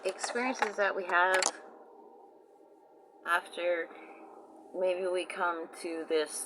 experiences that we have after maybe we come to this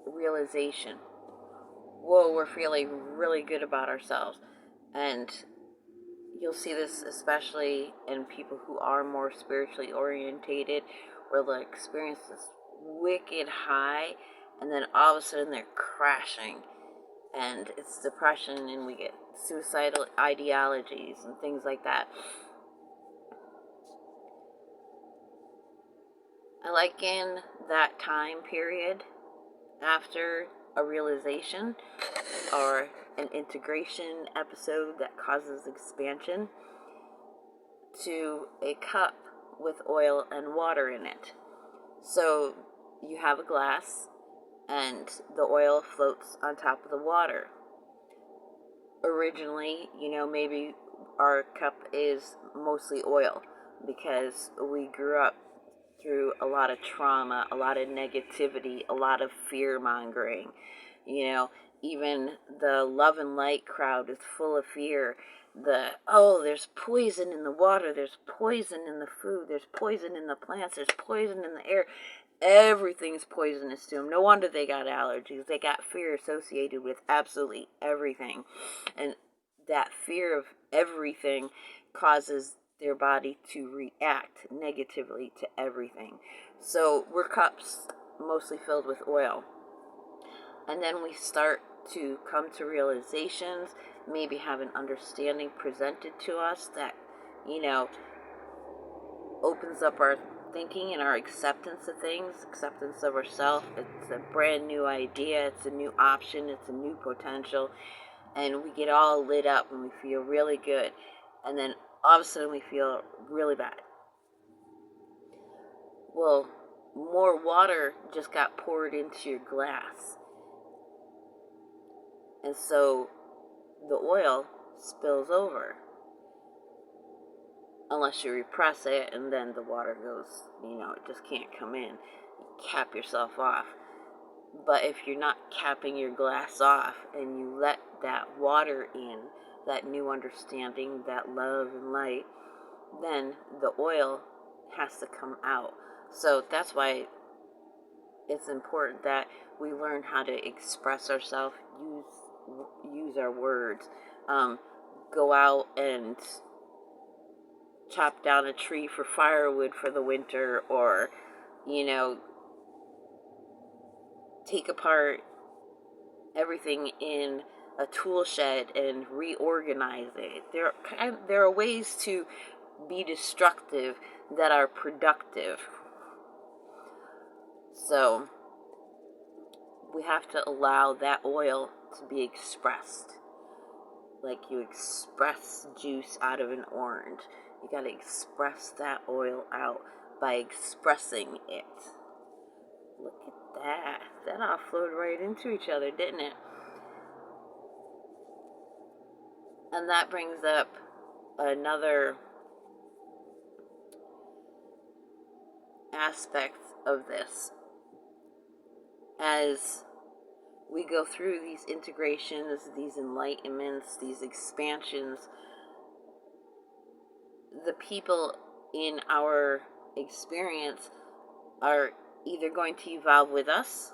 realization. Whoa, we're feeling really good about ourselves. And you'll see this especially in people who are more spiritually orientated, where they'll experience this wicked high, and then all of a sudden they're crashing. And it's depression, and we get suicidal ideologies and things like that. I liken that time period after a realization or an integration episode that causes expansion to a cup with oil and water in it. So you have a glass and the oil floats on top of the water. Originally, maybe our cup is mostly oil because we grew up through a lot of trauma, a lot of negativity, a lot of fear mongering. Even the love and light crowd is full of fear. There's poison in the water, there's poison in the food, there's poison in the plants, there's poison in the air. Everything's poisonous to them. No wonder they got allergies. They got fear associated with absolutely everything. And that fear of everything causes their body to react negatively to everything. So we're cups mostly filled with oil. And then we start to come to realizations, maybe have an understanding presented to us that, opens up our thinking and our acceptance of things, acceptance of ourselves. It's a brand new idea, it's a new option, it's a new potential, and we get all lit up and we feel really good. And then all of a sudden we feel really bad. Well, more water just got poured into your glass. And so the oil spills over. Unless you repress it and then the water goes, it just can't come in. You cap yourself off. But if you're not capping your glass off and you let that water in, that new understanding, that love and light, then the oil has to come out. So that's why it's important that we learn how to express ourselves, use our words, go out and chop down a tree for firewood for the winter, or take apart everything in a tool shed and reorganize it. There are ways to be destructive that are productive. So we have to allow that oil to be expressed. Like you express juice out of an orange. You gotta express that oil out by expressing it. Look at that. That all flowed right into each other, didn't it? And that brings up another aspect of this. As we go through these integrations, these enlightenments, these expansions, the people in our experience are either going to evolve with us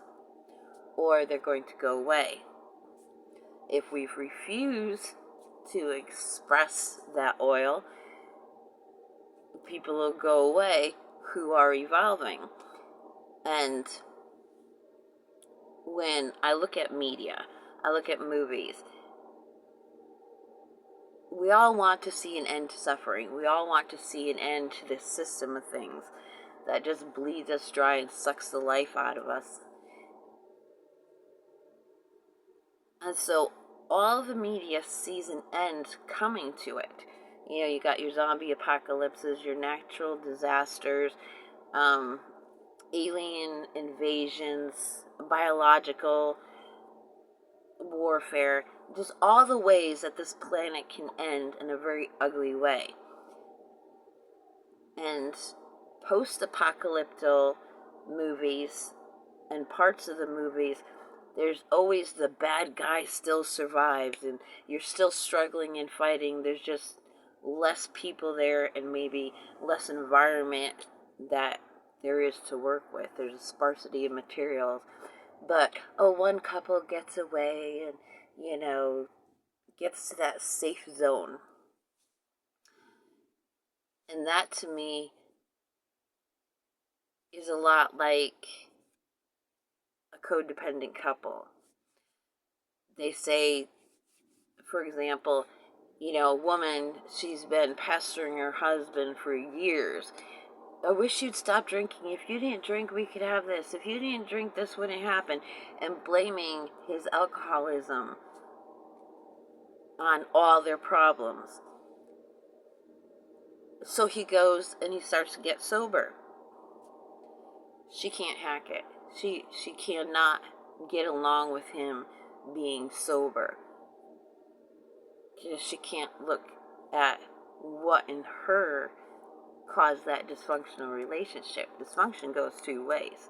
or they're going to go away. If we refuse to express that oil, people will go away who are evolving. And when I look at media, I look at movies, we all want to see an end to suffering. We all want to see an end to this system of things that just bleeds us dry and sucks the life out of us. And so all the media sees an end coming to it. You got your zombie apocalypses, your natural disasters, alien invasions, biological warfare, just all the ways that this planet can end in a very ugly way. And post-apocalyptic movies and parts of the movies, there's always the bad guy still survives and you're still struggling and fighting. There's just less people there and maybe less environment that there is to work with. There's a sparsity of materials. But, oh, one couple gets away and, gets to that safe zone. And that to me is a lot like a codependent couple. They say, for example, a woman, she's been pestering her husband for years. I wish you'd stop drinking. If you didn't drink, we could have this. If you didn't drink, this wouldn't happen. And blaming his alcoholism on all their problems. So he goes and he starts to get sober. She can't hack it. She cannot get along with him being sober. She can't look at what in her caused that dysfunctional relationship. Dysfunction goes two ways.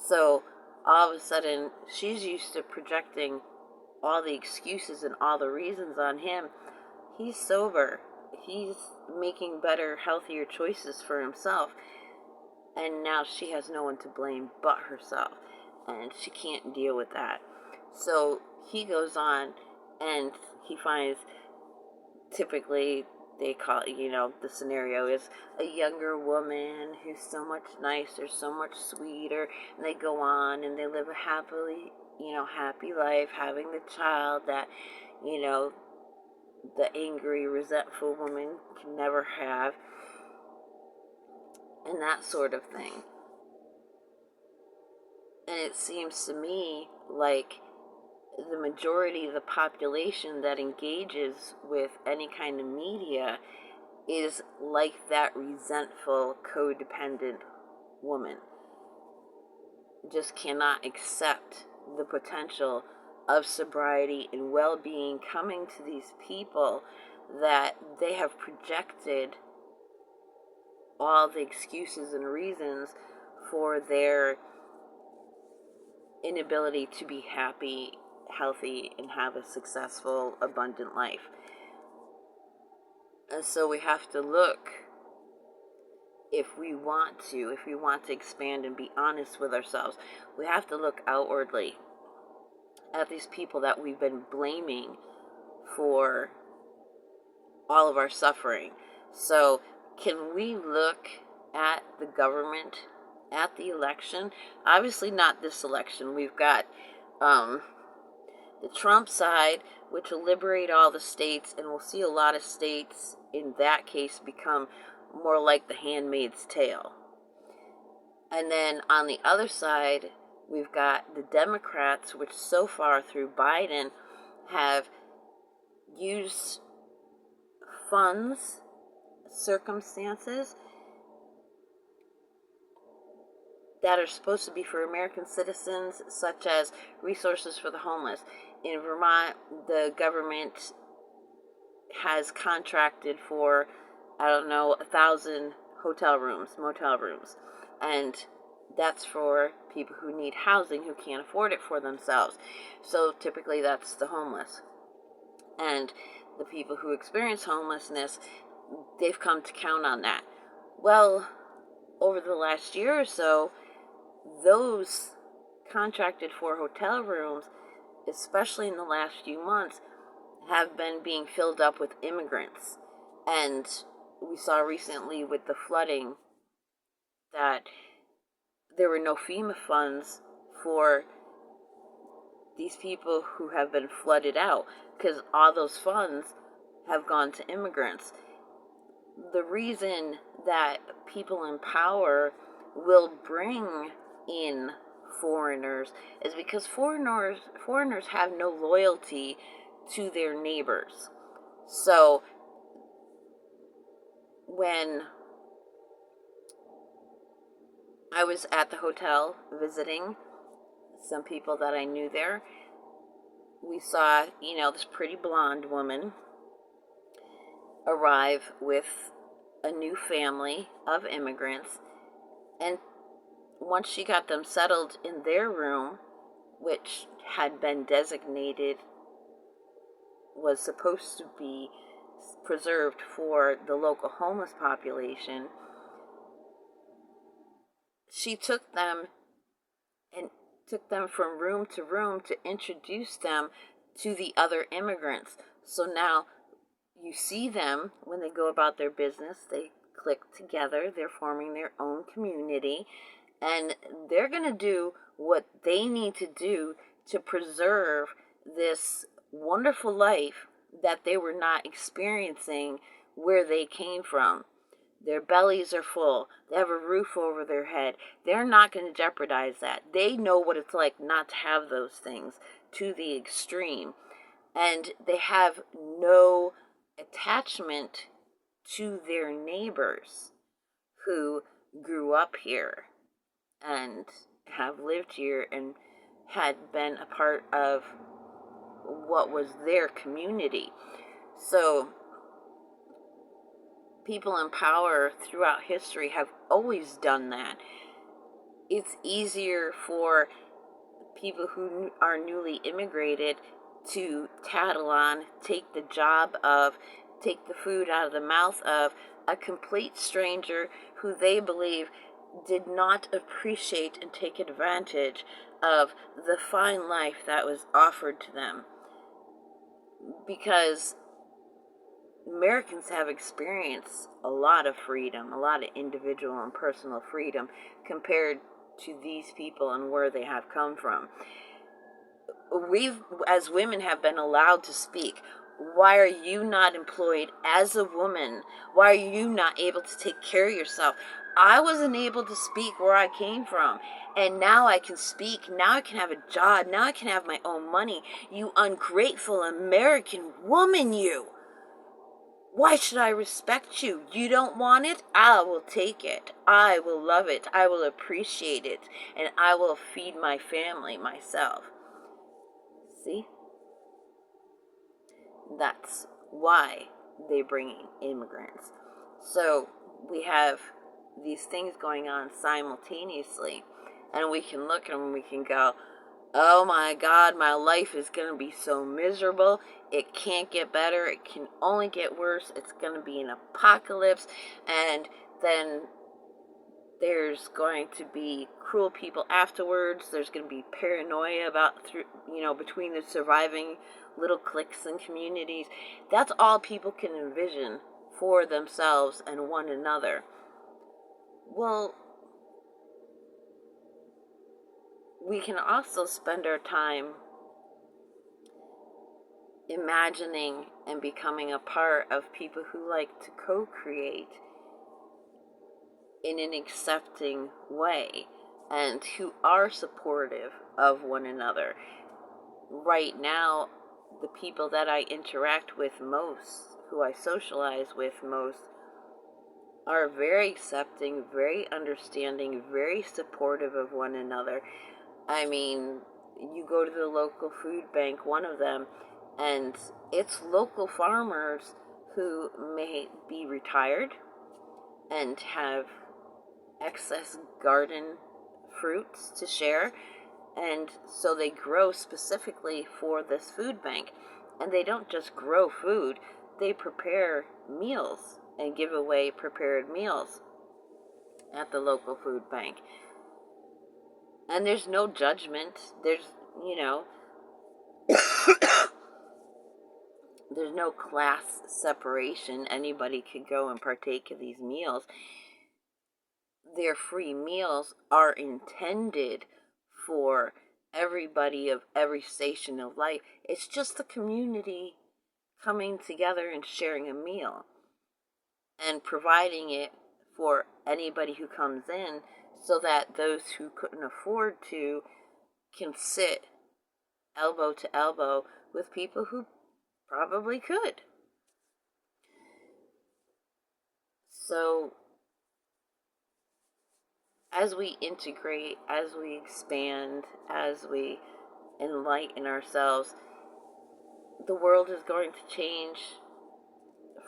So all of a sudden, she's used to projecting all the excuses and all the reasons on him. He's sober. He's making better, healthier choices for himself. And now she has no one to blame but herself. And she can't deal with that. So he goes on and he finds, typically they call it, the scenario is a younger woman who's so much nicer, so much sweeter, and they go on and they live a happy life, having the child that, the angry, resentful woman can never have, and that sort of thing. And it seems to me like the majority of the population that engages with any kind of media is like that resentful, codependent woman. Just cannot accept the potential of sobriety and well-being coming to these people that they have projected all the excuses and reasons for their inability to be happy, healthy, and have a successful, abundant life. And so we have to look, if we want to expand and be honest with ourselves, we have to look outwardly at these people that we've been blaming for all of our suffering. So can we look at the government, at the election? Obviously not this election. We've got the Trump side, which will liberate all the states, and we'll see a lot of states in that case become more like the Handmaid's Tale. And then on the other side, we've got the Democrats, which so far through Biden have used funds, circumstances that are supposed to be for American citizens, such as resources for the homeless. In Vermont, the government has contracted for, 1,000 hotel rooms, motel rooms. And that's for people who need housing, who can't afford it for themselves. So typically that's the homeless. And the people who experience homelessness, they've come to count on that. Well, over the last year or so, those contracted for hotel rooms, especially in the last few months, have been being filled up with immigrants. And we saw recently with the flooding that there were no FEMA funds for these people who have been flooded out, because all those funds have gone to immigrants. The reason that people in power will bring in foreigners is because foreigners have no loyalty to their neighbors. So when I was at the hotel visiting some people that I knew there, we saw, this pretty blonde woman arrive with a new family of immigrants. And once she got them settled in their room, which had been designated, was supposed to be preserved for the local homeless population, she took them and took them from room to room to introduce them to the other immigrants. So now you see them when they go about their business, they click together, they're forming their own community, and they're going to do what they need to do to preserve this wonderful life that they were not experiencing where they came from. Their bellies are full. They have a roof over their head. They're not going to jeopardize that. They know what it's like not to have those things to the extreme. And they have no attachment to their neighbors who grew up here and have lived here and had been a part of what was their community. So people in power throughout history have always done that. It's easier for people who are newly immigrated to tattle on, take the job of, take the food out of the mouth of a complete stranger who they believe did not appreciate and take advantage of the fine life that was offered to them. Because Americans have experienced a lot of freedom, a lot of individual and personal freedom compared to these people and where they have come from. We've, as women, have been allowed to speak. Why are you not employed as a woman? Why are you not able to take care of yourself? I wasn't able to speak where I came from, and now I can speak. Now I can have a job. Now I can have my own money. You ungrateful American woman, you. Why should I respect you? You don't want it? I will take it. I will love it. I will appreciate it. And I will feed my family myself. See? That's why they bring in immigrants. So we have these things going on simultaneously, and we can look and we can go, oh my God, my life is going to be so miserable. It can't get better. It can only get worse. It's going to be an apocalypse. And then there's going to be cruel people afterwards. There's going to be paranoia about, between the surviving little cliques and communities. That's all people can envision for themselves and one another. Well, we can also spend our time imagining and becoming a part of people who like to co-create in an accepting way and who are supportive of one another. Right now, the people that I interact with most, who I socialize with most, are very accepting, very understanding, very supportive of one another. I mean, you go to the local food bank, one of them, and it's local farmers who may be retired and have excess garden fruits to share, and so they grow specifically for this food bank. And they don't just grow food, they prepare meals and give away prepared meals at the local food bank. And there's no judgment. There's there's no class separation. Anybody could go and partake of these meals. Their free meals are intended for everybody of every station of life. It's just the community coming together and sharing a meal and providing it for anybody who comes in, so that those who couldn't afford to can sit elbow to elbow with people who probably could. So as we integrate, as we expand, as we enlighten ourselves, the world is going to change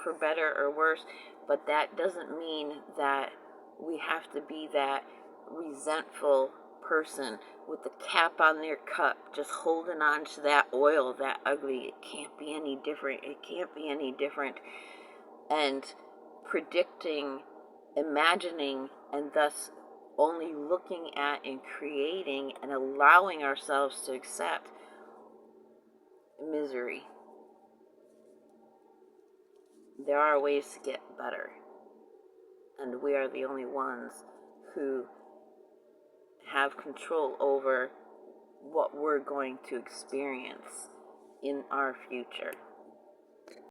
for better or worse, but that doesn't mean that we have to be that resentful person with the cap on their cup, just holding on to that oil, that ugly. It can't be any different. It can't be any different. And predicting, imagining, and thus only looking at and creating and allowing ourselves to accept misery. There are ways to get better, and we are the only ones who have control over what we're going to experience in our future.